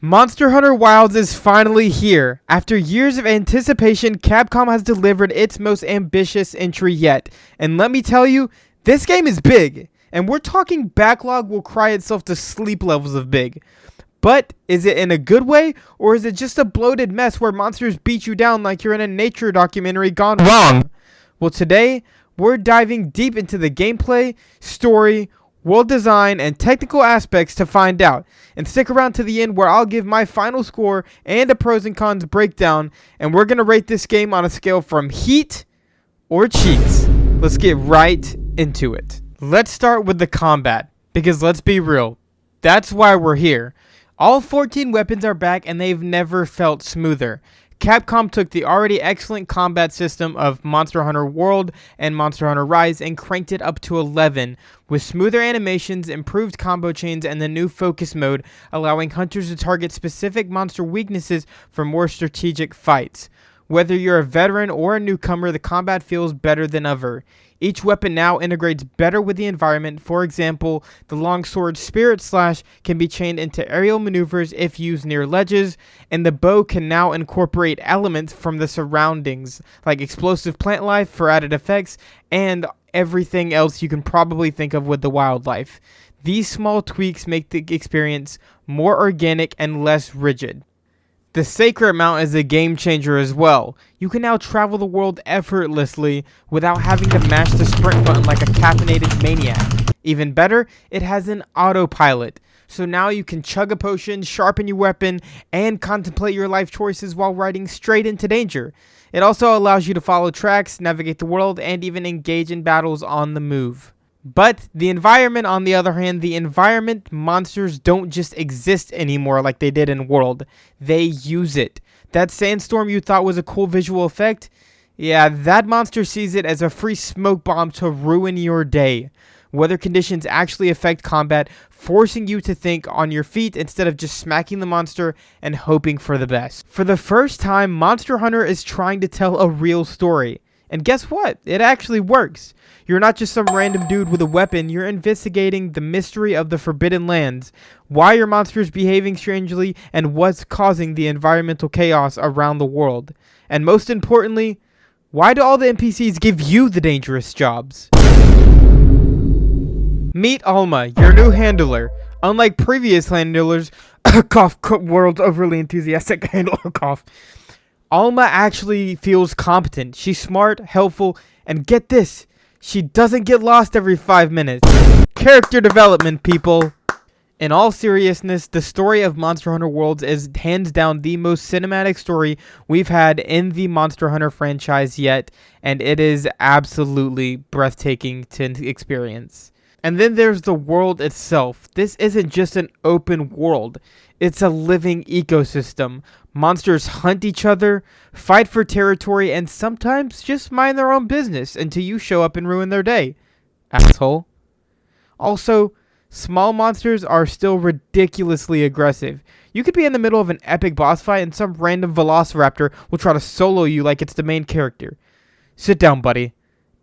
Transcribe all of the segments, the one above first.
Monster Hunter Wilds is finally here. After years of anticipation, Capcom has delivered its most ambitious entry yet. And let me tell you, this game is big. And we're talking backlog will cry itself to sleep levels of big. But is it in a good way, or is it just a bloated mess where monsters beat you down like you're in a nature documentary gone wrong? Well, today, we're diving deep into the gameplay, story, world design, and technical aspects to find out. And stick around to the end where I'll give my final score and a pros and cons breakdown, and we're going to rate this game on a scale from heat or cheats. Let's get right into it. Let's start with the combat, because let's be real, that's why we're here. All 14 weapons are back and they've never felt smoother. Capcom took the already excellent combat system of Monster Hunter World and Monster Hunter Rise and cranked it up to 11, with smoother animations, improved combo chains, and the new focus mode, allowing hunters to target specific monster weaknesses for more strategic fights. Whether you're a veteran or a newcomer, the combat feels better than ever. Each weapon now integrates better with the environment. For example, the longsword Spirit Slash can be chained into aerial maneuvers if used near ledges, and the bow can now incorporate elements from the surroundings, like explosive plant life for added effects, and everything else you can probably think of with the wildlife. These small tweaks make the experience more organic and less rigid. The Sacred Mount is a game changer as well. You can now travel the world effortlessly without having to mash the sprint button like a caffeinated maniac. Even better, it has an autopilot. So now you can chug a potion, sharpen your weapon, and contemplate your life choices while riding straight into danger. It also allows you to follow tracks, navigate the world, and even engage in battles on the move. But the environment, on the other hand, the environment monsters don't just exist anymore like they did in World. They use it. That sandstorm you thought was a cool visual effect? Yeah, that monster sees it as a free smoke bomb to ruin your day. Weather conditions actually affect combat, forcing you to think on your feet instead of just smacking the monster and hoping for the best. For the first time, Monster Hunter is trying to tell a real story. And guess what? It actually works. You're not just some random dude with a weapon, you're investigating the mystery of the Forbidden Lands, why are monsters behaving strangely, and what's causing the environmental chaos around the world. And most importantly, why do all the NPCs give you the dangerous jobs? Meet Alma, your new handler. Unlike previous handlers, world's overly enthusiastic handler, Alma actually feels competent. She's smart, helpful, and get this, she doesn't get lost every 5 minutes. Character development, people. In all seriousness, the story of Monster Hunter Worlds is hands down the most cinematic story we've had in the Monster Hunter franchise yet, and it is absolutely breathtaking to experience. And then there's the world itself. This isn't just an open world. It's a living ecosystem. Monsters hunt each other, fight for territory, and sometimes just mind their own business until you show up and ruin their day. Asshole. Also, small monsters are still ridiculously aggressive. You could be in the middle of an epic boss fight and some random velociraptor will try to solo you like it's the main character. Sit down, buddy.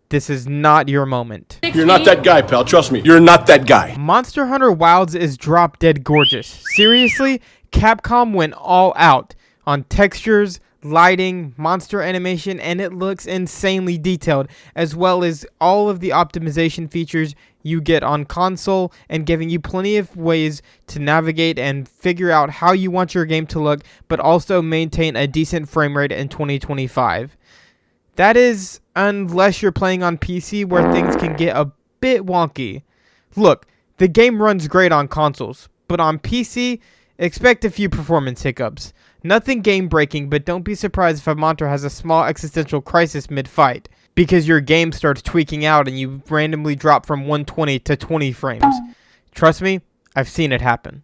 This is not your moment. You're not that guy, pal. Trust me. You're not that guy. Monster Hunter Wilds is drop dead gorgeous. Seriously, Capcom went all out on textures, lighting, monster animation, and it looks insanely detailed, as well as all of the optimization features you get on console and giving you plenty of ways to navigate and figure out how you want your game to look, but also maintain a decent frame rate in 2025. That is, unless you're playing on PC where things can get a bit wonky. Look, the game runs great on consoles, but on PC, expect a few performance hiccups. Nothing game-breaking, but don't be surprised if a monster has a small existential crisis mid-fight, because your game starts tweaking out and you randomly drop from 120 to 20 frames. Trust me, I've seen it happen.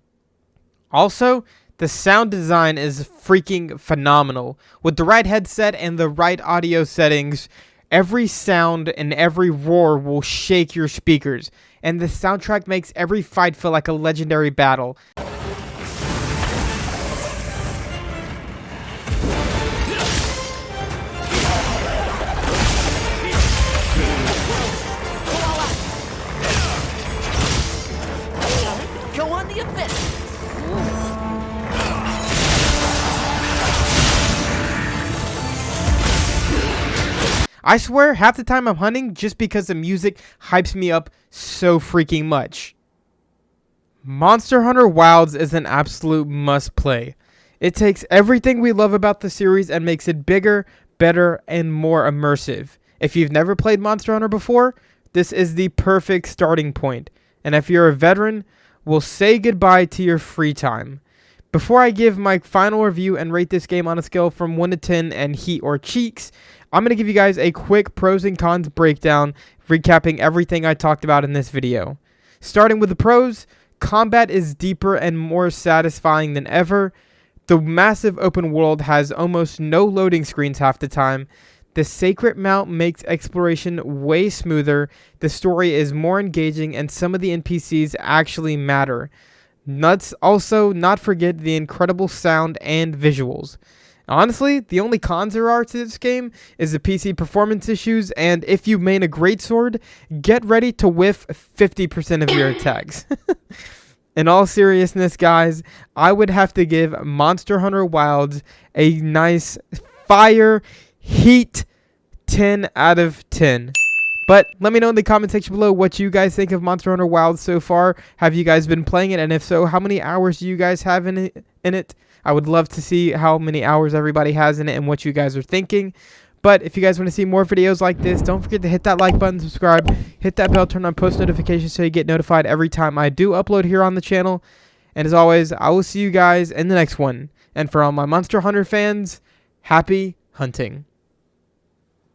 Also, the sound design is freaking phenomenal. With the right headset and the right audio settings, every sound and every roar will shake your speakers, and the soundtrack makes every fight feel like a legendary battle. Go on the offensive. I swear half the time I'm hunting just because the music hypes me up so freaking much. Monster Hunter Wilds is an absolute must play. It takes everything we love about the series and makes it bigger, better, and more immersive. If you've never played Monster Hunter before, this is the perfect starting point. And if you're a veteran, we'll say goodbye to your free time. Before I give my final review and rate this game on a scale from 1 to 10 and heat or cheeks, I'm going to give you guys a quick pros and cons breakdown, recapping everything I talked about in this video. Starting with the pros, combat is deeper and more satisfying than ever. The massive open world has almost no loading screens half the time. The Sacred Mount makes exploration way smoother, the story is more engaging, and some of the NPCs actually matter. Let's also not forget the incredible sound and visuals. Honestly, the only cons there are to this game is the PC performance issues, and if you main a greatsword, get ready to whiff 50% of your attacks. In all seriousness, guys, I would have to give Monster Hunter Wilds a nice fire heat 10 out of 10. But let me know in the comment section below what you guys think of Monster Hunter Wilds so far. Have you guys been playing it? And if so, how many hours do you guys have in it? I would love to see how many hours everybody has in it and what you guys are thinking. But if you guys want to see more videos like this, don't forget to hit that like button, subscribe, hit that bell, turn on post notifications so you get notified every time I do upload here on the channel. And as always, I will see you guys in the next one. And for all my Monster Hunter fans, happy hunting.